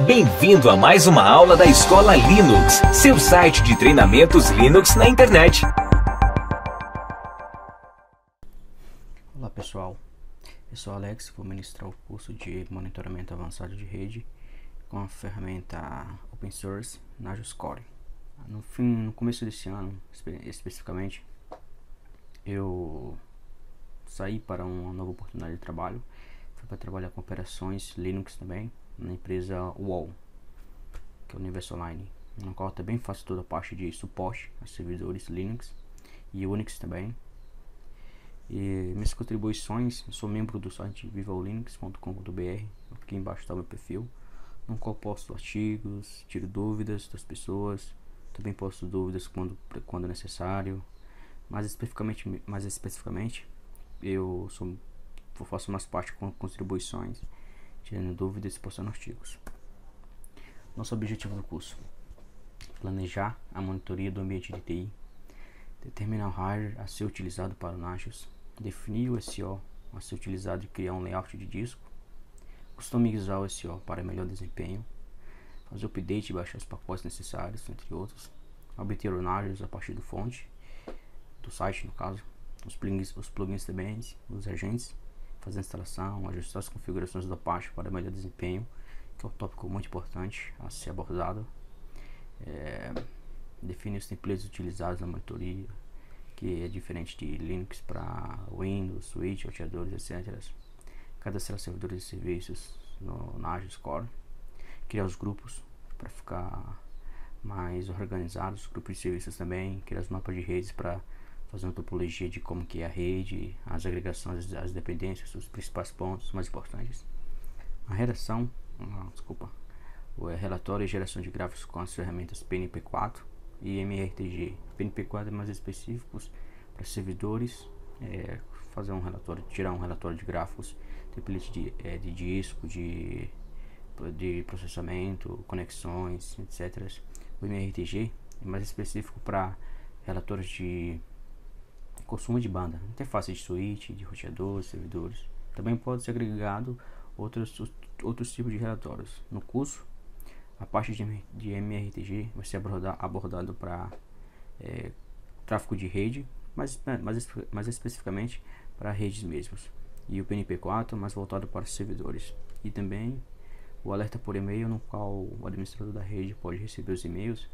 Bem-vindo a mais uma aula da Escola Linux, seu site de treinamentos Linux na internet. Olá pessoal, eu sou Alex, vou ministrar o curso de monitoramento avançado de rede com a ferramenta Open Source Nagios Core. No começo desse ano, especificamente, eu saí para uma nova oportunidade de trabalho. Fui para trabalhar com operações Linux também, na empresa UOL, que é o Universo Online, no qual também faço toda a parte de suporte a servidores Linux e Unix também. E minhas contribuições, eu sou membro do site vivaolinux.com.br, aqui embaixo está o meu perfil, no qual posto artigos, tiro dúvidas das pessoas, também posto dúvidas quando necessário. Mais especificamente eu faço mais parte com contribuições, tirando dúvidas e postando artigos. Nosso objetivo do curso: planejar a monitoria do ambiente de TI, determinar o hardware a ser utilizado para o Nagios, definir o SO a ser utilizado e criar um layout de disco, customizar o SO para melhor desempenho, fazer o update e baixar os pacotes necessários, entre outros, obter o Nagios a partir do fonte, do site no caso, os plugins também, os agentes, fazer a instalação, ajustar as configurações da Apache para melhor desempenho, que é um tópico muito importante a ser abordado. Definir os templates utilizados na monitoria, que é diferente de Linux para Windows, Switch, roteadores, etc. Cadastrar servidores e serviços no Nagios Core, criar os grupos para ficar mais organizados, grupos de serviços também, criar os mapas de redes para fazer uma topologia de como que é a rede, as agregações, as dependências, os principais pontos mais importantes. A redação, o relatório e geração de gráficos com as ferramentas PNP4 e MRTG. PNP4 é mais específicos para servidores, fazer um relatório, tirar um relatório de gráficos, template de disco, de processamento, conexões, etc. O MRTG é mais específico para relatórios de consumo de banda, interface de switch, de roteadores, servidores. Também pode ser agregado outros tipos de relatórios. No curso, a parte de MRTG vai ser abordado para tráfego de rede, mais especificamente para redes mesmos. E o PNP4 mais voltado para servidores. E também o alerta por e-mail, no qual o administrador da rede pode receber os e-mails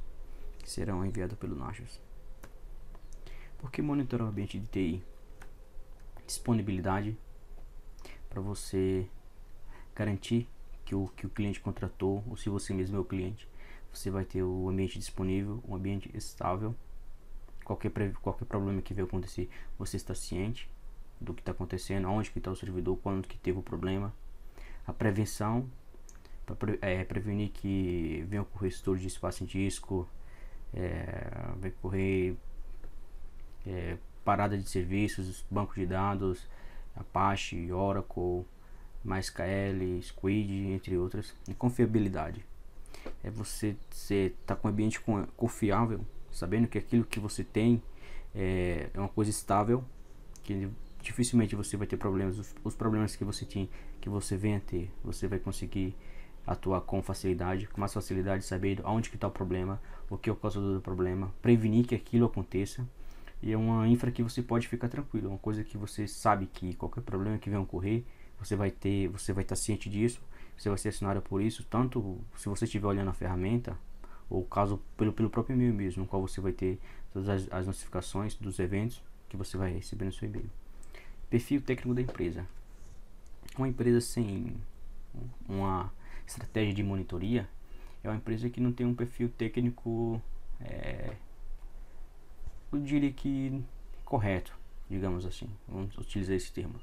que serão enviados pelo Nagios. Por que monitorar o ambiente de TI? Disponibilidade, para você garantir que o cliente contratou, ou se você mesmo é o cliente, você vai ter o ambiente disponível, um ambiente estável. Qualquer problema que venha acontecer, você está ciente do que está acontecendo, onde que está o servidor, quando que teve o problema. A prevenção, para prevenir que venha ocorrer estouro de espaço em disco, vai ocorrer parada de serviços, banco de dados, Apache, Oracle, MySQL, Squid, entre outras. E confiabilidade, você estar com um ambiente confiável, sabendo que aquilo que você tem é uma coisa estável, que dificilmente você vai ter problemas. Os problemas que você venha a ter, você vai conseguir atuar com facilidade, com mais facilidade, saber aonde que está o problema, o que é o causador do problema, prevenir que aquilo aconteça. E é uma infra que você pode ficar tranquilo, uma coisa que você sabe que qualquer problema que venha ocorrer, você vai estar ciente disso, você vai ser acionado por isso, tanto se você estiver olhando a ferramenta, ou caso pelo próprio e-mail mesmo, no qual você vai ter todas as notificações dos eventos que você vai receber no seu e-mail. Perfil técnico da empresa. Uma empresa sem uma estratégia de monitoria é uma empresa que não tem um perfil técnico, eu diria que correto, digamos assim, vamos utilizar esse termo,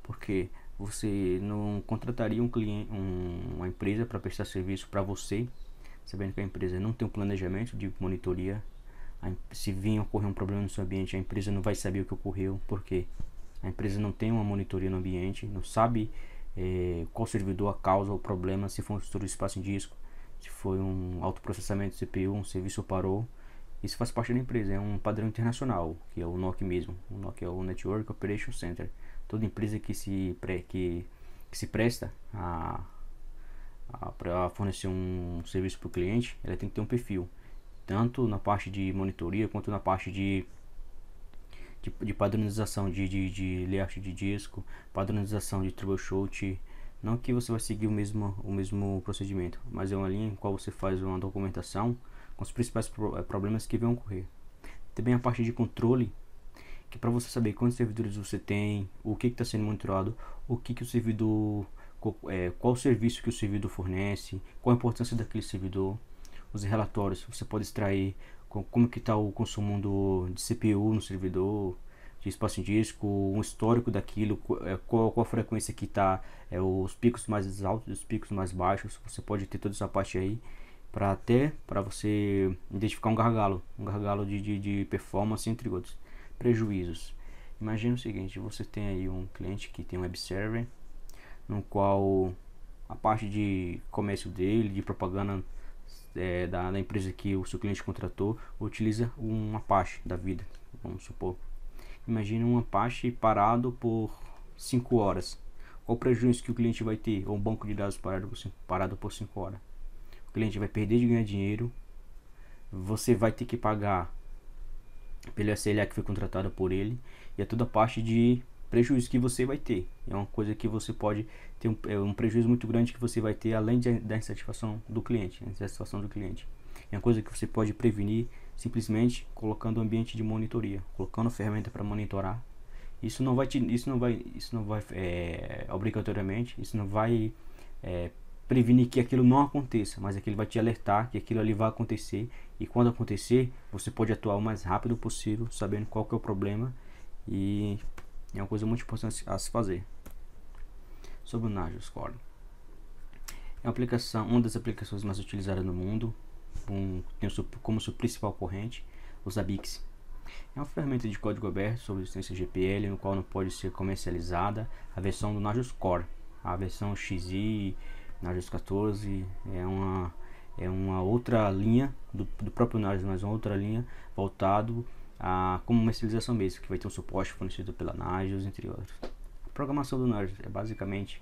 porque você não contrataria uma empresa para prestar serviço para você, sabendo que a empresa não tem um planejamento de monitoria. Se vir ocorrer um problema no seu ambiente, a empresa não vai saber o que ocorreu, porque a empresa não tem uma monitoria no ambiente, não sabe qual servidor a causa o problema, se foi um estouro de espaço em disco, se foi um autoprocessamento de CPU, um serviço parou. Isso faz parte da empresa, é um padrão internacional, que é o NOC mesmo. O NOC é o Network Operation Center. Toda empresa que se presta para fornecer um serviço para o cliente, ela tem que ter um perfil, tanto na parte de monitoria quanto na parte de padronização de layout de disco, padronização de troubleshoot. Não que você vai seguir o mesmo procedimento, mas é uma linha em qual você faz uma documentação com os principais problemas que vão ocorrer. Também a parte de controle, que para você saber quantos servidores você tem, o que está sendo monitorado, o que o servidor, qual o serviço que o servidor fornece, qual a importância daquele servidor, os relatórios. Você pode extrair como que está o consumo de CPU no servidor, de espaço em disco, um histórico daquilo, qual a frequência que está, os picos mais altos e os picos mais baixos. Você pode ter toda essa parte aí para você identificar um gargalo de performance, entre outros prejuízos. Imagina o seguinte: você tem aí um cliente que tem um web server, no qual a parte de comércio dele, de propaganda da empresa que o seu cliente contratou, utiliza um Apache da vida, vamos supor. Imagina um Apache parado por 5 horas. Qual o prejuízo que o cliente vai ter? Ou um banco de dados parado por 5 horas? O cliente vai perder de ganhar dinheiro. Você vai ter que pagar pelo SLA que foi contratado por ele, e é toda a parte de prejuízo que você vai ter. É uma coisa que você pode ter um prejuízo muito grande que você vai ter, além da insatisfação do cliente. É uma coisa que você pode prevenir simplesmente colocando um ambiente de monitoria, colocando ferramenta para monitorar. Isso não vai obrigatoriamente, isso não vai prevenir que aquilo não aconteça, mas aquilo vai te alertar que aquilo ali vai acontecer, e quando acontecer você pode atuar o mais rápido possível, sabendo qual que é o problema, e é uma coisa muito importante a se fazer. Sobre o Nagios Core, é uma das aplicações mais utilizadas no mundo, tem como sua principal corrente o Zabbix. É uma ferramenta de código aberto sobre licença GPL, no qual não pode ser comercializada. A versão do Nagios Core, a versão XI, Nagios 14, é uma outra linha do próprio Nagios, mas uma outra linha voltado a comercialização mesmo, que vai ter um suporte fornecido pela Nagios, entre outros. A programação do Nagios é basicamente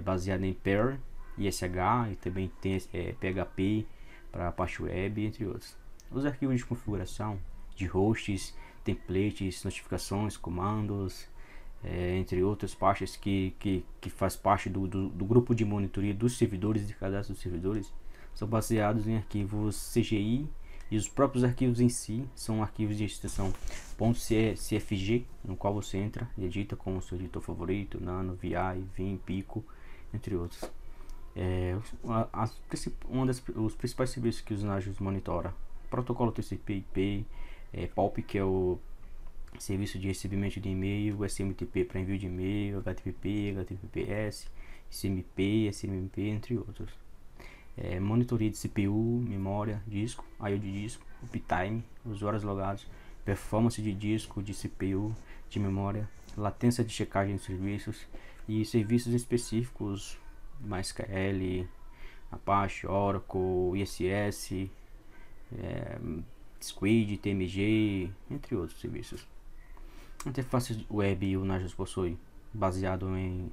baseada em Perl, ISH, e também tem PHP para a parte web, entre outros. Os arquivos de configuração de hosts, templates, notificações, comandos, entre outras partes que faz parte do grupo de monitoria dos servidores, de cadastro dos servidores, são baseados em arquivos CGI, e os próprios arquivos em si são arquivos de extensão .cfg, no qual você entra e edita com o seu editor favorito, Nano, VI, Vim, Pico, entre outros. Os principais serviços que os Nagios monitora: protocolo TCP/IP, POP, que é o serviço de recebimento de e-mail, SMTP para envio de e-mail, HTTP, HTTPS, SMP, SMMP, entre outros. Monitoria de CPU, memória, disco, I/O de disco, uptime, usuários logados, performance de disco, de CPU, de memória, latência de checagem de serviços e serviços específicos, MySQL, Apache, Oracle, ISS, Squid, TMG, entre outros serviços. A interface web o Nagios possui, baseado em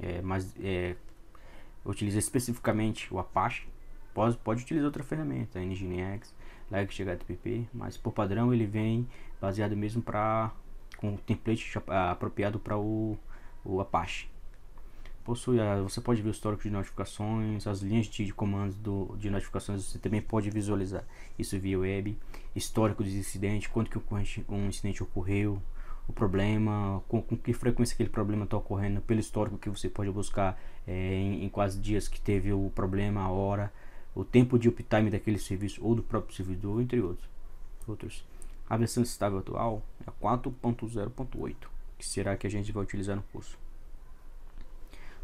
utiliza especificamente o Apache. Pode utilizar outra ferramenta, Nginx, LeghtHTTP, mas por padrão ele vem baseado mesmo com o template apropriado para o Apache. Você pode ver o histórico de notificações, as linhas de comandos de notificações. Você também pode visualizar isso via web, histórico de incidente, quando que um incidente ocorreu, o problema, com que frequência aquele problema está ocorrendo, pelo histórico que você pode buscar em quais dias que teve o problema, a hora, o tempo de uptime daquele serviço ou do próprio servidor, entre outros. A versão estável atual é a 4.0.8, que será que a gente vai utilizar no curso.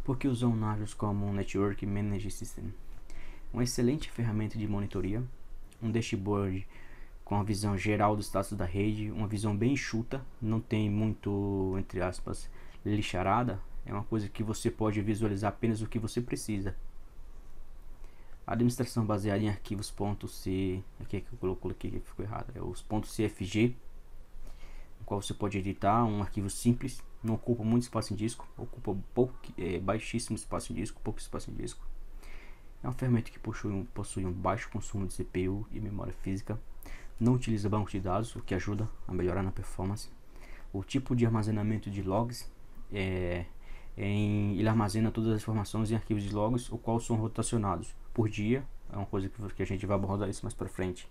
Por que usar o Nagios como um Network Management System? Uma excelente ferramenta de monitoria, um dashboard com a visão geral do status da rede, uma visão bem enxuta, não tem muito, entre aspas, lixarada. É uma coisa que você pode visualizar apenas o que você precisa. A administração baseada em arquivos .c, aqui é que eu coloquei que ficou errado, é os .cfg, no qual você pode editar um arquivo simples, não ocupa muito espaço em disco, ocupa baixíssimo espaço em disco, pouco espaço em disco. É uma ferramenta que possui um baixo consumo de CPU e memória física, não utiliza banco de dados, o que ajuda a melhorar na performance. O tipo de armazenamento de logs ele armazena todas as informações em arquivos de logs, o qual são rotacionados por dia. É uma coisa que a gente vai abordar isso mais para frente.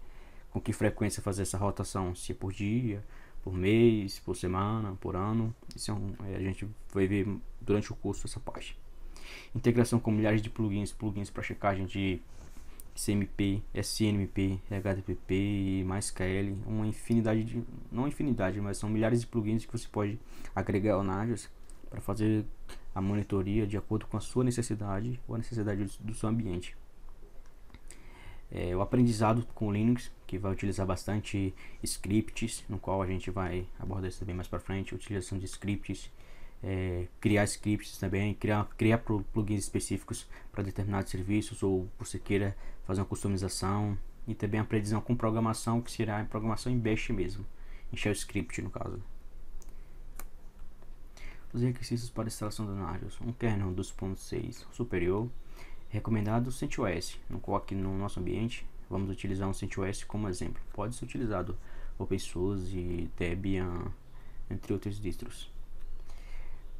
Com que frequência fazer essa rotação? Se é por dia, por mês, por semana, por ano. Isso a gente vai ver durante o curso essa parte. Integração com milhares de plugins para checagem de CMP, SNMP, HTTP e MySQL, uma infinidade não infinidade, mas são milhares de plugins que você pode agregar ao Nagios para fazer a monitoria de acordo com a sua necessidade ou a necessidade do seu ambiente. O aprendizado com Linux, que vai utilizar bastante scripts, no qual a gente vai abordar isso também mais para frente, utilização de scripts, criar scripts também, criar plugins específicos para determinados serviços, ou você queira fazer uma customização, e também aprendizado com programação, que será em programação em Bash mesmo, em Shell Script no caso. Os requisitos para instalação do Nagios: um kernel 2.6 superior, recomendado CentOS, no qual aqui no nosso ambiente vamos utilizar um CentOS como exemplo. Pode ser utilizado OpenSUSE, Debian, entre outros distros.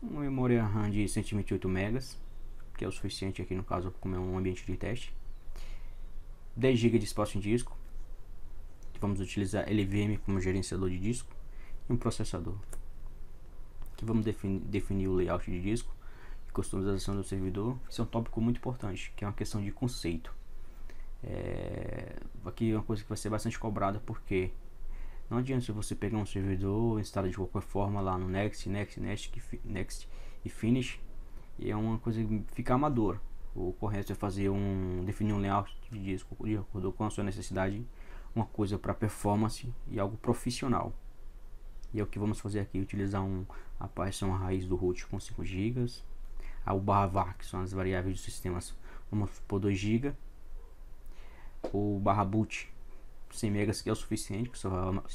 Uma memória RAM de 128 MB, que é o suficiente aqui no caso como é um ambiente de teste. 10 GB de espaço em disco, vamos utilizar LVM como gerenciador de disco, e um processador. Aqui vamos definir o layout de disco, customização do servidor. Isso é um tópico muito importante, que é uma questão de conceito. Aqui é uma coisa que vai ser bastante cobrada, porque não adianta você pegar um servidor, instalar de qualquer forma lá no Next e Finish, e é uma coisa que fica amador. O correto é definir um layout de disco de acordo com a sua necessidade, uma coisa para performance e algo profissional. E é o que vamos fazer aqui, utilizar a partição raiz do root com 5 GB, o /var, que são as variáveis dos sistemas, vamos por 2 GB, o /boot 100 MB, que é o suficiente, que só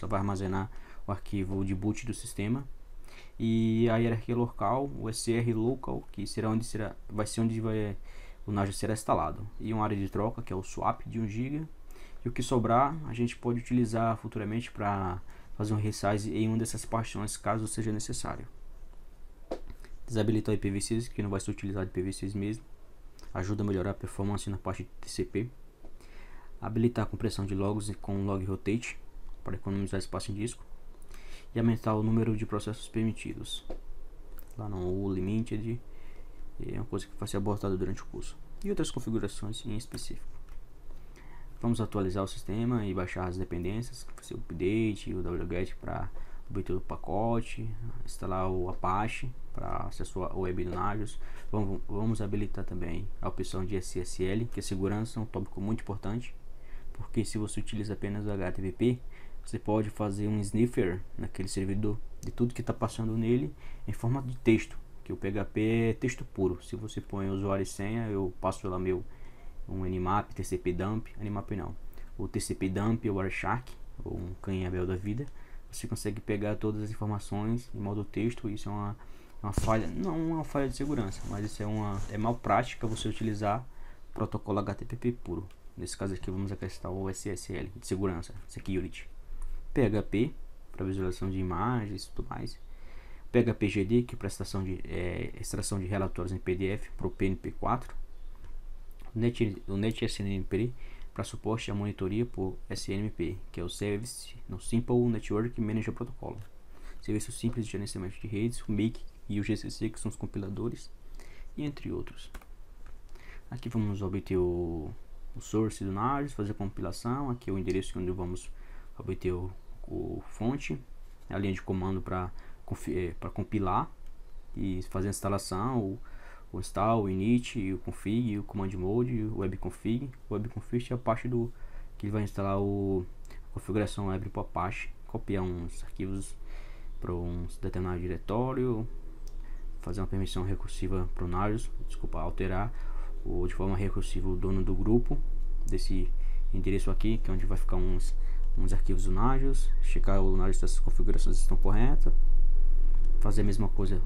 vai armazenar o arquivo de boot do sistema, e a hierarquia local, o SR local, que vai ser onde o Nagios será instalado, e uma área de troca, que é o swap de 1 GB, e o que sobrar a gente pode utilizar futuramente para fazer um resize em uma dessas partições, caso seja necessário. Desabilitar o IPv6, que não vai ser utilizado IPv6 mesmo, ajuda a melhorar a performance na parte de TCP. Habilitar a compressão de logs com log rotate para economizar espaço em disco, e aumentar o número de processos permitidos lá no limited, é uma coisa que vai ser abordada durante o curso, e outras configurações em específico. Vamos atualizar o sistema e baixar as dependências, que vai ser o update, o wget para obter o pacote, instalar o Apache para acesso ao web do Nagios. Vamos habilitar também a opção de SSL, que é segurança, um tópico muito importante, porque se você utiliza apenas o HTTP, você pode fazer um sniffer naquele servidor de tudo que está passando nele em formato de texto, que o PHP é texto puro. Se você põe usuário e senha, eu passo lá um Nmap, TCP dump, Nmap não, o TCP dump ou Wireshark, ou um Canhabel da vida, você consegue pegar todas as informações em modo texto. Isso é uma falha, não uma falha de segurança, mas isso é mal prática você utilizar protocolo HTTP puro. Nesse caso aqui vamos acrescentar o SSL de segurança, security. PHP para visualização de imagens e tudo mais. PHPGD, que é para extração de relatórios em PDF para o PNP4. O NetSNMP para suporte à monitoria por SNMP, que é o Service no Simple Network Manager Protocol. Serviço simples de gerenciamento de redes, o Make e o GCC, que são os compiladores, e entre outros. Aqui vamos obter o source do Nagios, fazer a compilação. Aqui é o endereço onde vamos obter o fonte, a linha de comando para compilar e fazer a instalação, o install, o init, o config, o command mode, o webconfig. O webconfig é a parte que ele vai instalar a configuração web para o Apache, copiar uns arquivos para um determinado diretório, fazer uma permissão recursiva para o Nagios, alterar de forma recursiva o dono do grupo desse endereço aqui, que é onde vai ficar uns arquivos do Nagios, checar o Nagios se as configurações estão corretas, fazer a mesma coisa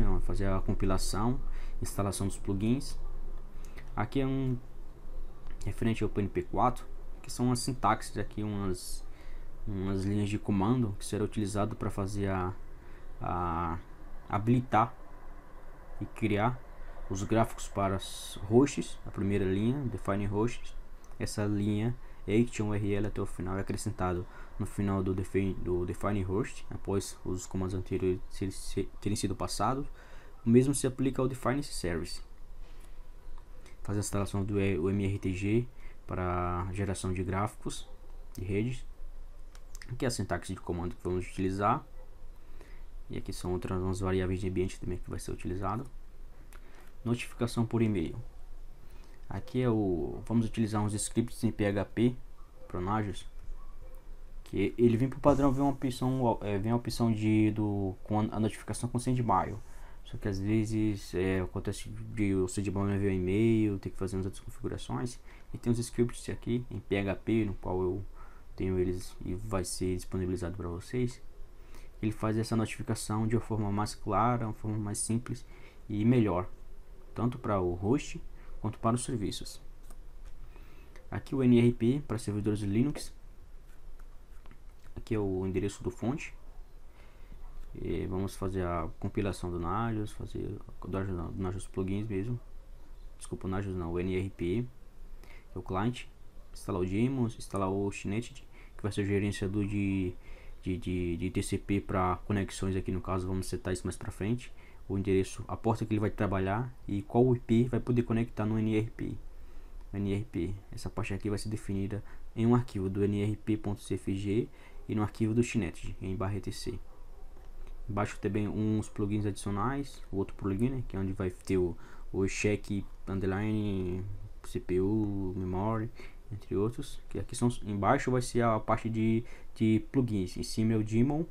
não, fazer a compilação, instalação dos plugins. Aqui é um referente ao PNP4, que são as sintaxes aqui, umas linhas de comando que será utilizado para fazer habilitar e criar os gráficos para as hosts. A primeira linha, define hosts, essa linha action URL até o final é acrescentado no final do define host, após os comandos anteriores terem sido passados. O mesmo se aplica ao define service. Faz a instalação do MRTG para geração de gráficos de redes. Aqui é a sintaxe de comando que vamos utilizar. E aqui são umas variáveis de ambiente também que vai ser utilizado. Notificação por e-mail. Aqui vamos utilizar uns scripts em PHP para o Nagios, que ele vem para o padrão, vem a opção com a notificação com sendmail. Só que às vezes acontece de o sendmail não enviar e-mail, tem que fazer umas outras configurações. E tem os scripts aqui em PHP, no qual eu tenho eles e vai ser disponibilizado para vocês. Ele faz essa notificação de uma forma mais clara, uma forma mais simples e melhor, tanto para o host quanto para os serviços. Aqui o NRP para servidores Linux. Aqui é o endereço do fonte. E vamos fazer a compilação do Nagios, fazer do Nagios plugins mesmo. Desculpa, o Nagios não, o NRP, que é o cliente. Instalar o Daemon, instalar o Hostnet, que vai ser o gerenciador de TCP para conexões. Aqui no caso vamos setar isso mais para frente. O endereço, a porta que ele vai trabalhar e qual IP vai poder conectar no NRP. Essa parte aqui vai ser definida em um arquivo do nrp.cfg e no arquivo do Hostnet em /etc. Embaixo também uns plugins adicionais, o outro plugin, né, que é onde vai ter o check underline CPU, memory, entre outros. Que aqui são embaixo vai ser a parte de plugins. Em cima é o Daemon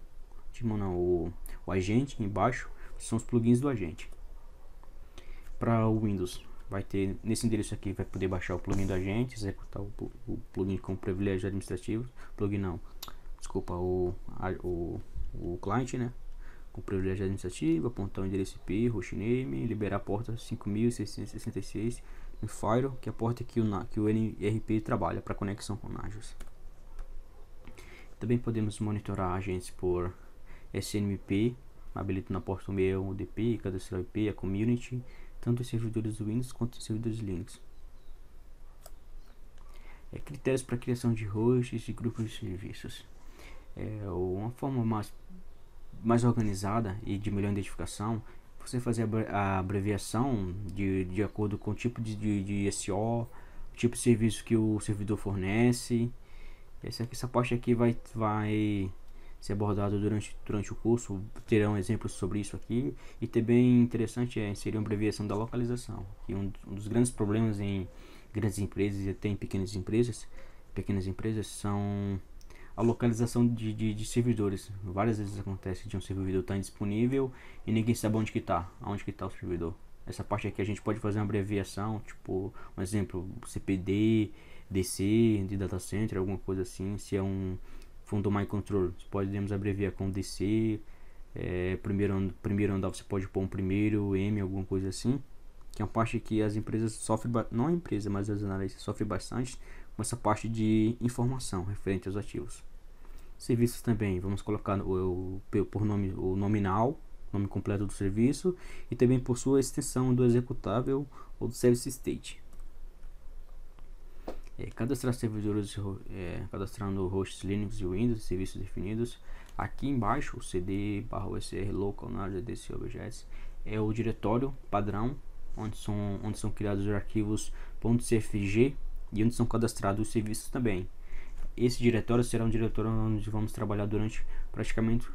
não, o agente. Embaixo são os plugins do agente. Para o Windows vai ter nesse endereço aqui, vai poder baixar o plugin do agente, executar o plugin com privilégios administrativos. Plugin não, desculpa, o cliente, né, com privilégio administrativo, apontar o endereço IP, hostname, liberar a porta 5666 no Firewall, que é a porta que o NRP trabalha para conexão com Nagios. Também podemos monitorar agentes por SNMP, habilitando a porta 61, o DP, cadastrar o IP, a community, tanto em servidores Windows quanto em servidores Linux. Critérios para criação de hosts e grupos de serviços. Uma forma mais organizada e de melhor identificação, você fazer a abreviação de acordo com o tipo de SO, o tipo de serviço que o servidor fornece. Essa parte aqui vai ser abordado durante o curso, terão exemplos sobre isso aqui. E também interessante é inserir uma abreviação da localização, que um dos grandes problemas em grandes empresas e até em pequenas empresas são a localização de servidores. Várias vezes acontece de um servidor estar indisponível e ninguém sabe onde que está o servidor. Essa parte aqui a gente pode fazer uma abreviação, tipo um exemplo, CPD, DC de data center, alguma coisa assim. Se é um domain controller, podemos abreviar com DC. Primeiro andar você pode pôr um primeiro M, alguma coisa assim, que é uma parte que as empresas sofrem, não a empresa, mas as analistas sofrem bastante com essa parte de informação referente aos ativos. Serviços também, vamos colocar por nome o nominal, nome completo do serviço, e também por sua extensão do executável ou do service state. Cadastrar servidores, cadastrando hosts Linux e Windows, serviços definidos. Aqui embaixo, o cd/usr local DC objects é o diretório padrão onde são criados os arquivos .cfg e onde são cadastrados os serviços também. Esse diretório será um diretório onde vamos trabalhar durante praticamente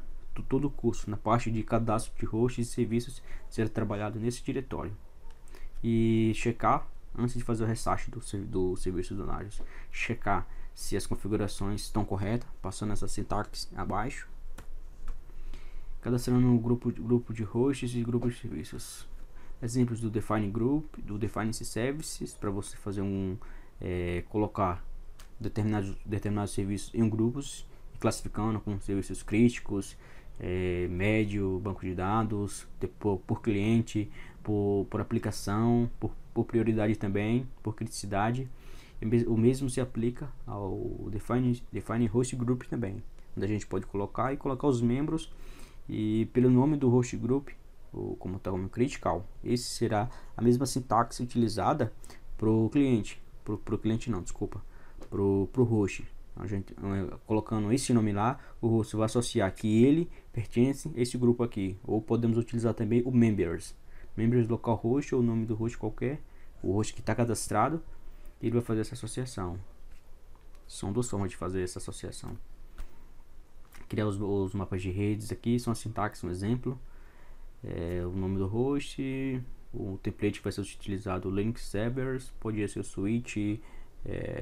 todo o curso. Na parte de cadastro de hosts e serviços será trabalhado nesse diretório. E checar, antes de fazer o restart do serviço do Nagios, checar se as configurações estão corretas, passando essa sintaxe abaixo. Cadastrando um grupo de hosts e grupos de serviços. Exemplos do Define Group, do Define Services, para você fazer colocar determinados serviços em grupos, classificando com serviços críticos, médio, banco de dados, por cliente, por aplicação, por prioridade também, por criticidade. O mesmo se aplica ao define host group também, onde a gente pode colocar os membros e pelo nome do host group, ou como está como critical. Esse será a mesma sintaxe utilizada para o cliente, pro cliente não, desculpa, pro host. A gente colocando esse nome lá, o host vai associar que ele pertence a esse grupo aqui. Ou podemos utilizar também o members localhost, ou o nome do host qualquer, o host que está cadastrado, ele vai fazer essa associação. São duas formas de fazer essa associação. Criar os mapas de redes aqui, são a sintaxe, um exemplo. O nome do host, o template que vai ser utilizado, o Linux Servers, poderia ser o Switch,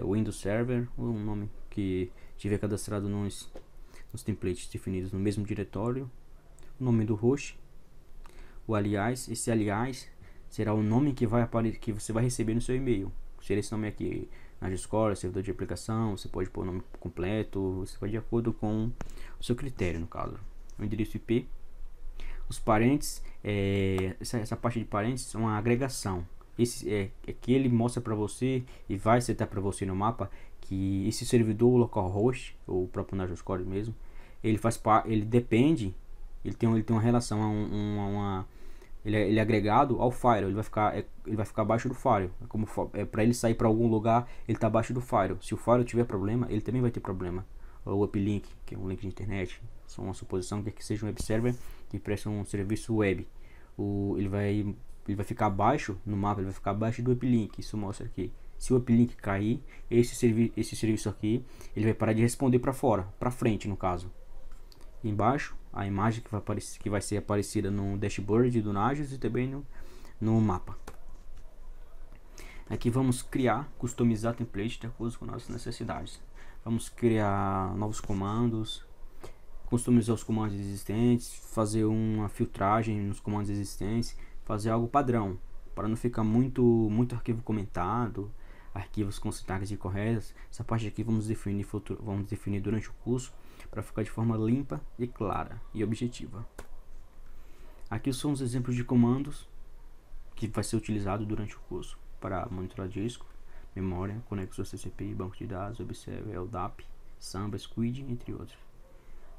Windows Server, um nome que tiver cadastrado nos templates definidos no mesmo diretório. O nome do host, o aliás, esse aliás será o nome que você vai receber no seu e-mail. Será esse nome aqui, Nagios Core, servidor de aplicação, você pode pôr o nome completo, você vai de acordo com o seu critério, no caso. O endereço IP, os parentes, essa parte de parentes é uma agregação. Esse é que ele mostra para você e vai setar para você no mapa que esse servidor localhost, ou o próprio Nagios Core mesmo, ele tem uma relação ele é agregado ao Firewall, ele vai ficar abaixo do Firewall. Para ele sair para algum lugar, ele está abaixo do Firewall. Se o Firewall tiver problema, ele também vai ter problema. O uplink, que é um link de internet, são uma suposição que seja um web server que presta um serviço web. Ele vai ficar abaixo no mapa, ele vai ficar abaixo do uplink. Isso mostra aqui. Se o uplink cair, esse serviço aqui, ele vai parar de responder para fora, para frente no caso. Embaixo a imagem que vai ser aparecida no dashboard do Nagios e também no mapa. Aqui vamos customizar template de acordo com nossas necessidades. Vamos criar novos comandos, customizar os comandos existentes, fazer uma filtragem nos comandos existentes, fazer algo padrão para não ficar muito arquivo comentado, arquivos com sintaxe incorretas. Essa parte aqui vamos definir durante o curso, para ficar de forma limpa e clara e objetiva. Aqui são os exemplos de comandos que vai ser utilizado durante o curso para monitorar disco, memória, conexão TCP, banco de dados, Observer, LDAP, Samba, Squid, entre outros.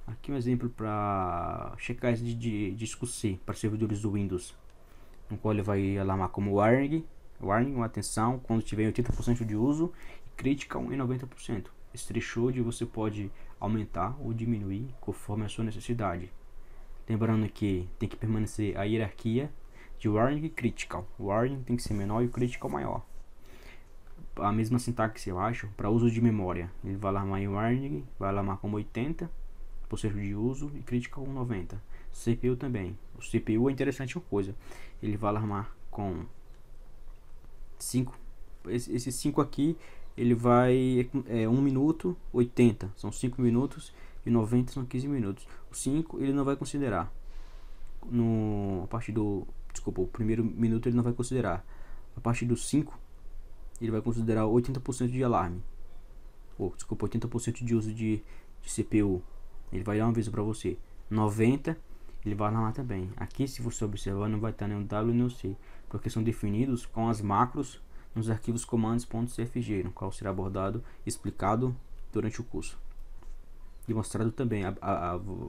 Aqui um exemplo para checagem de disco C para servidores do Windows, no qual ele vai alarmar como warning, atenção, quando tiver 80% de uso, e critical em 90%. Esse threshold você pode aumentar ou diminuir conforme a sua necessidade. Lembrando que tem que permanecer a hierarquia de warning e critical. O warning tem que ser menor e o critical maior. A mesma sintaxe, eu acho, para uso de memória. Ele vai alarmar em warning, vai alarmar como 80% de uso e critical 90%. CPU também. O CPU é interessante uma coisa. Ele vai alarmar com 5. Esses 5 aqui, ele vai 1 minuto 80, são 5 minutos, e 90 são 15 minutos. O 5 ele não vai considerar. O primeiro minuto ele não vai considerar. A partir do 5 ele vai considerar 80% de alarme. 80% de uso de CPU. Ele vai dar um aviso para você. 90 ele vai alarmar também. Aqui, se você observar, não vai estar nem o W nem o C, porque são definidos com as macros nos arquivos commands.cfg, no qual será abordado e explicado durante o curso. E mostrado também,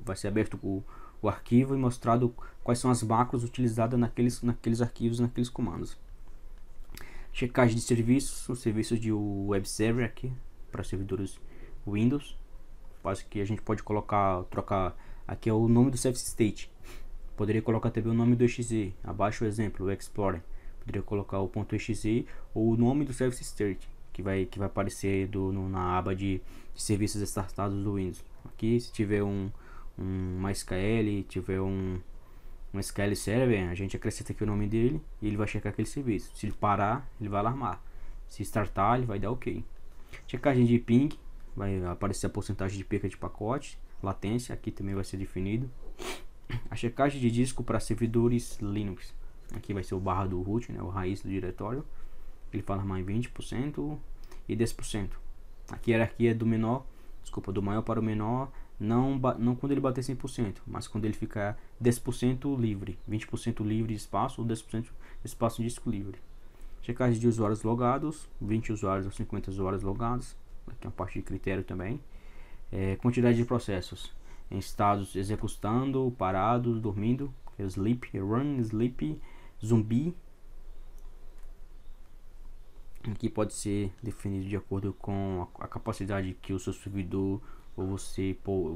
vai ser aberto o arquivo e mostrado quais são as macros utilizadas naqueles arquivos, naqueles comandos. Checagem de serviços, os serviços de web server aqui, para servidores Windows. Quase que a gente pode trocar, aqui é o nome do service state. Poderia colocar também o nome do exe, abaixo o exemplo, o Explorer. Poderia colocar o .exe ou o nome do service state que vai aparecer na aba de serviços startados do Windows. Aqui, se tiver uma SQL, tiver um SQL Server, a gente acrescenta aqui o nome dele e ele vai checar aquele serviço. Se ele parar, ele vai alarmar. Se startar, ele vai dar OK. Checagem de ping, vai aparecer a porcentagem de perca de pacote, latência, aqui também vai ser definido. A checagem de disco para servidores Linux. Aqui vai ser o barra do root, né, o raiz do diretório. Ele fala mais 20% e 10%. Aqui a hierarquia do do maior para o menor, não quando ele bater 100%, mas quando ele ficar 10% livre, 20% livre de espaço ou 10% de espaço de disco livre. Checagem de usuários logados, 20 usuários ou 50 usuários logados. Aqui é uma parte de critério também. Quantidade de processos em estados executando, parados, dormindo, sleep, run, sleep, zumbi. Aqui pode ser definido de acordo com a capacidade que o seu servidor, ou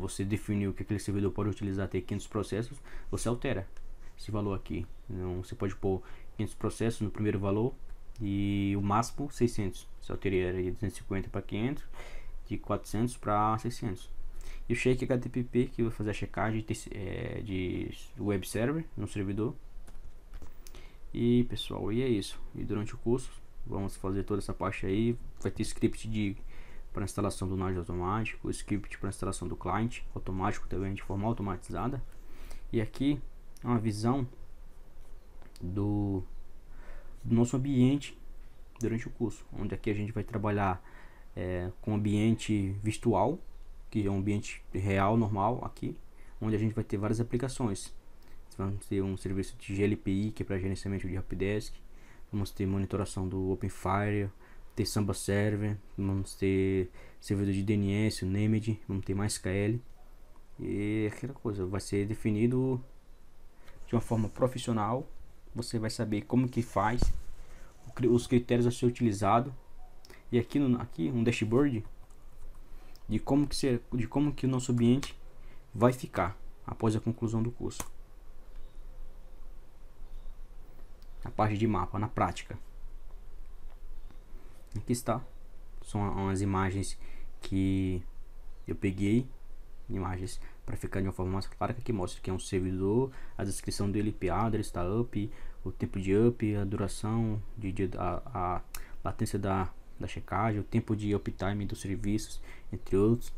você definiu que aquele servidor pode utilizar até 500 processos, você altera esse valor aqui. Então, você pode pôr 500 processos no primeiro valor e o máximo 600. Você alteraria de 250 para 500, de 400 para 600. E o shake HTTP, que vai fazer a checagem de web server no servidor. E pessoal, e é isso. E durante o curso vamos fazer toda essa parte aí. Vai ter script para instalação do Node automático, script para instalação do cliente automático também de forma automatizada. E aqui é uma visão do nosso ambiente durante o curso, onde aqui a gente vai trabalhar com ambiente virtual, que é um ambiente real, normal aqui, onde a gente vai ter várias aplicações. Vamos ter um serviço de GLPI, que é para gerenciamento de helpdesk. Vamos ter monitoração do OpenFire, ter Samba Server, vamos ter servidor de DNS, o Nemed, vamos ter MySQL. E aquela coisa vai ser definido de uma forma profissional. Você vai saber como que faz, os critérios a ser utilizado. E aqui um dashboard de como que o nosso ambiente vai ficar após a conclusão do curso. A parte de mapa na prática. Aqui está. São as imagens que eu peguei, imagens para ficar de uma forma mais clara, que aqui mostra que é um servidor, a descrição dele, IP address, está up, o tempo de up, a duração, a latência da checagem, o tempo de uptime dos serviços, entre outros,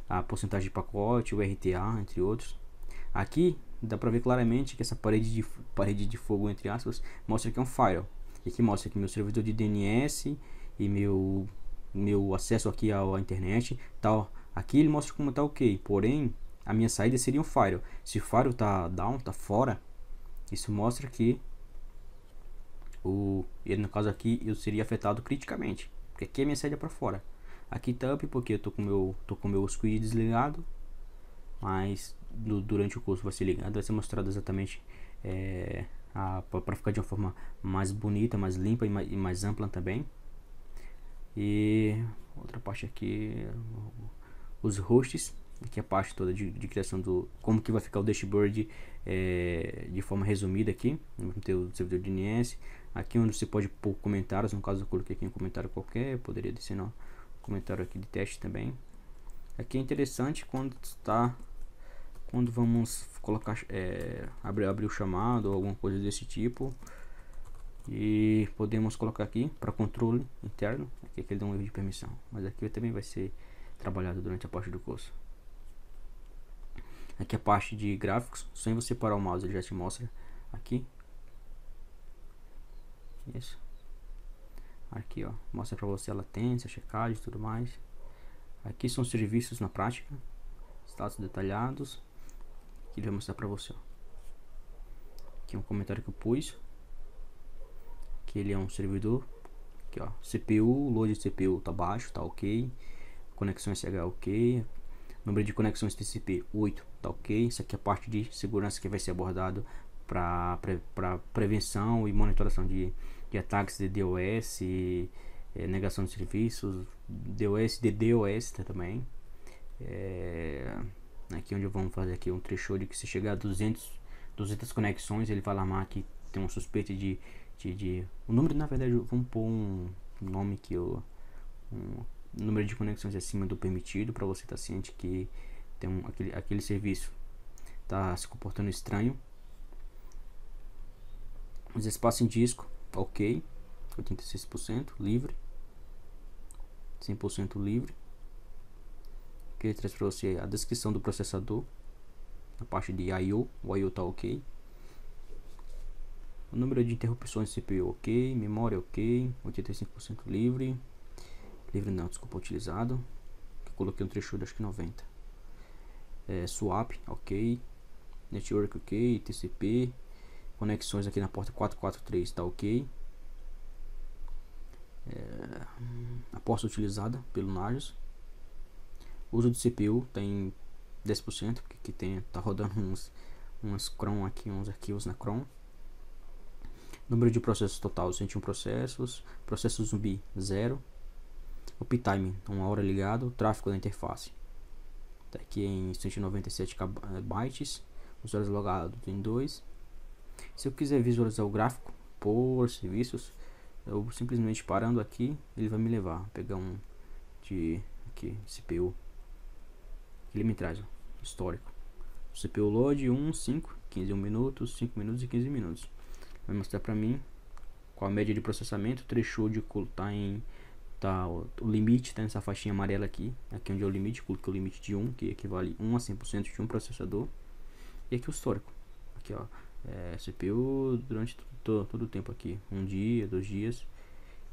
a porcentagem de pacote, o RTA, entre outros. Aqui dá para ver claramente que essa parede de fogo, entre aspas, mostra que é um file. E aqui mostra que meu servidor de DNS e meu acesso aqui à internet tal. Aqui ele mostra como está ok, porém a minha saída seria um file. Se o file está down, está fora, isso mostra que no caso aqui eu seria afetado criticamente, porque aqui a minha saída é para fora. Aqui está up porque eu tô com meu squid desligado, mas durante o curso vai ser ligado, vai ser mostrado exatamente para ficar de uma forma mais bonita, mais limpa e mais ampla também. E outra parte aqui, os hosts, aqui a parte toda de criação do como que vai ficar o dashboard de forma resumida aqui. Vamos ter o servidor de DNS aqui, onde você pode pôr comentários. No caso eu coloquei aqui um comentário qualquer, eu poderia adicionar um comentário aqui de teste também. Aqui é interessante quando vamos colocar abrir o chamado ou alguma coisa desse tipo, e podemos colocar aqui para controle interno. Aqui ele dá um erro de permissão, mas aqui também vai ser trabalhado durante a parte do curso. Aqui a parte de gráficos, sem você parar o mouse ele já te mostra aqui. Isso. Aqui ó, mostra para você a latência, a checagem e tudo mais. Aqui são serviços na prática, status detalhados, que ele vai mostrar para você ó. Aqui um comentário que eu pus, que ele é um servidor. Aqui ó, CPU, load de CPU tá baixo, tá ok. Conexão SH ok. Número de conexões TCP 8 tá ok. Isso aqui é a parte de segurança que vai ser abordado para prevenção e monitoração de ataques de DOS, negação de serviços, DOS, DDoS também. Aqui onde vamos fazer aqui um threshold que se chegar a 200 conexões, ele vai alarmar que tem um suspeito de o número, na verdade, vamos pôr um nome que um número de conexões acima do permitido, para você estar ciente que tem aquele serviço está se comportando estranho. Os espaços em disco, ok, 86% livre, 100% livre. Aqui ele traz para você a descrição do processador, a parte de I/O, o I/O está ok. O número de interrupções de CPU ok, memória ok, 85% livre. Livre não, desculpa, utilizado. Eu coloquei um threshold, acho que 90. Swap, ok. Network ok, TCP. Conexões aqui na porta 443 está ok. aposta utilizada pelo Nagios. Uso de CPU tem 10%, porque aqui tá rodando uns cron aqui, uns arquivos na cron. Número de processos total 101 processos. Processo zumbi 0. Uptime 1 hora ligado. Tráfego da interface tá aqui em 197 bytes. Usuários logados em 2. Se eu quiser visualizar o gráfico por serviços, eu simplesmente parando aqui, ele vai me levar a pegar um de aqui, CPU. Ele me traz histórico. CPU load 1, 5, 15 minutos, 5 minutos e 15 minutos. Vai mostrar pra mim qual a média de processamento. O threshold o limite tá nessa faixinha amarela aqui. Aqui onde é o limite, coloquei o limite de 1, que equivale 1 a 100% de um processador. E aqui o histórico. Aqui ó, CPU durante todo o tempo aqui, 1 dia, 2 dias.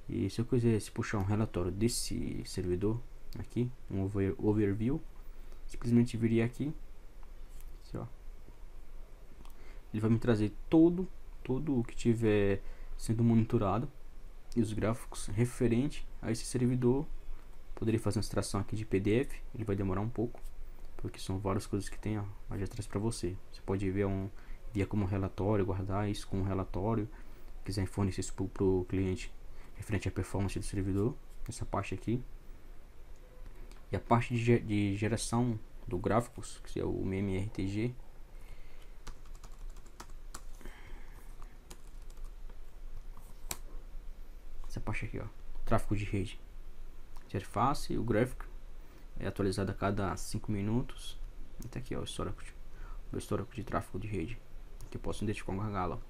E se eu quisesse puxar um relatório desse servidor aqui, um overview, simplesmente viria aqui, assim, ó. Ele vai me trazer todo o que tiver sendo monitorado e os gráficos referente a esse servidor. Poderia fazer uma extração aqui de PDF, ele vai demorar um pouco, porque são várias coisas que tem, ó, mas já traz para você. Você pode ver via como relatório, guardar isso como relatório, quiser fornecer isso para o cliente referente à performance do servidor, essa parte aqui. E a parte de geração do gráficos, que é o MMRTG, essa parte aqui, ó, tráfego de rede, interface, o gráfico é atualizado a cada 5 minutos. Até aqui, ó, o histórico de tráfego de rede, que eu posso identificar um gargalo,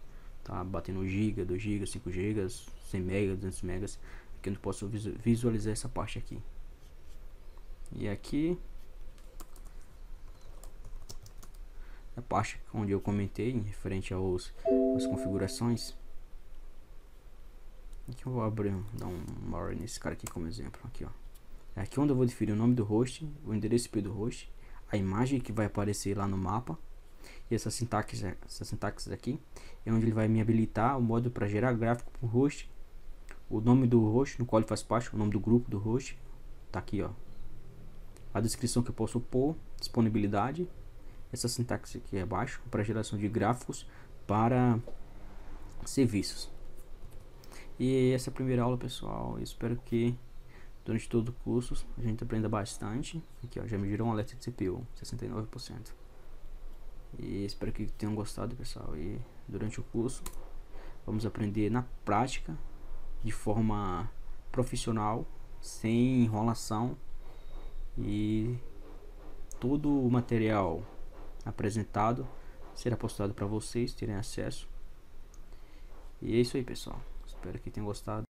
tá batendo 1 GB, 2 GB, 5 GB, 100 MB, 200 MB. Aqui eu não posso visualizar essa parte aqui. E aqui a parte onde eu comentei em referente às configurações. Aqui eu vou abrir, dar um maior nesse cara aqui como exemplo. Aqui, ó, é aqui onde eu vou definir o nome do host, o endereço IP do host, a imagem que vai aparecer lá no mapa. E essa sintaxe aqui é onde ele vai me habilitar o modo para gerar gráfico para o host, o nome do host no qual ele faz parte, o nome do grupo do host, tá aqui, ó, a descrição que eu posso pôr, disponibilidade, essa sintaxe aqui abaixo para geração de gráficos para serviços. E essa é a primeira aula, pessoal. Eu espero que durante todo o curso a gente aprenda bastante. Aqui, ó, já me gerou um alerta de CPU 69%. E espero que tenham gostado, pessoal. E durante o curso vamos aprender na prática, de forma profissional, sem enrolação, e todo o material apresentado será postado para vocês terem acesso. E é isso aí, pessoal. Espero que tenham gostado.